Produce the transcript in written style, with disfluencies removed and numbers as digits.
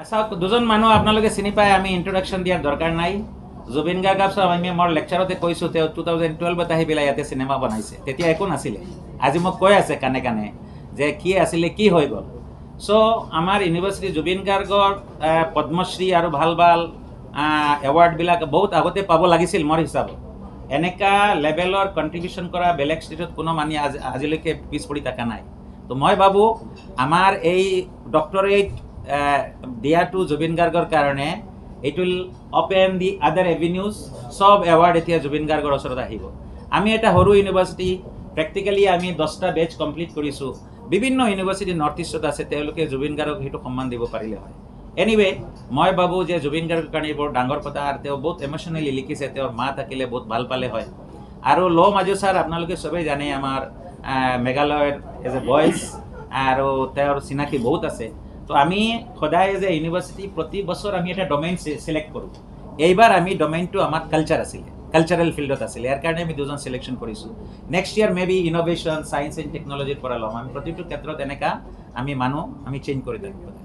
চাওক দুজন মানুহ আপোনালোকে চিনি পায়, আমি ইন্ট্ৰডাকশ্যন দিয়াৰ দৰকাৰ নাই। জুবিন গাৰ্গক চাওক, আমি মোৰ লেকচাৰতে কৈছোঁ, তেওঁ 2012ত আহি পেলাই ইয়াতে চিনেমা বনাইছে, তেতিয়া একো নাছিলে। আজি মোক কৈ আছে কাণে কাণে যে কি আছিলে, কি হৈ গ'ল। চ' আমাৰ ইউনিভাৰ্চিটি জুবিন গাৰ্গৰ পদ্মশ্ৰী আৰু ভাল ভাল এৱাৰ্ডবিলাক বহুত আগতে পাব লাগিছিল মোৰ হিচাপত। এনেকা লেভেলৰ কণ্ট্ৰিবিউশ্যন কৰা বেলেগ ষ্টেটত কোনো মানুহ আজিলৈকে পিছ পৰি থকা নাই। তো মই ভাবোঁ আমাৰ এই ডক্টৰেট দিয়াটো জুবিন গাৰ্গৰ কাৰণে ইট উইল অপেন দি আদাৰ এভিনিউজ। চব এৱাৰ্ড এতিয়া জুবিন গাৰ্গৰ ওচৰত আহিব। আমি এটা সৰু ইউনিভাৰ্চিটি, প্ৰেক্টিকেলি আমি 10টা বেচ কমপ্লিট কৰিছোঁ। বিভিন্ন ইউনিভাৰ্চিটি নৰ্থ ইষ্টত আছে, তেওঁলোকে জুবিন গাৰ্গক সেইটো সন্মান দিব পাৰিলে হয়। এনিৱে মই ভাবোঁ যে জুবিন গাৰ্গৰ কাৰণে বৰ ডাঙৰ কথা, আৰু তেওঁ বহুত ইম'চনেলি লিখিছে, তেওঁৰ মা থাকিলে বহুত ভাল পালে হয়। আৰু ল' মাজু ছাৰ আপোনালোকে চবেই জানে, আমাৰ মেঘালয়ৰ এজ এ ভইচ, আৰু তেওঁৰ চিনাকি বহুত আছে। তো আমি সদায় যে ইউনিভাৰ্চিটি প্ৰতি বছৰ আমি এটা ডমেইন চিলেক্ট কৰোঁ। এইবাৰ আমি ডমেইনটো আমাৰ কালচাৰ আছিলে, কালচাৰেল ফিল্ডত আছিলে, ইয়াৰ কাৰণে আমি দুজন চিলেকশ্যন কৰিছোঁ। Next year may be innovation, science and টেকন'লজিৰ পৰা ল'ম। আমি প্ৰতিটো ক্ষেত্ৰত এনেকা আমি চেঞ্জ কৰি থাকিব।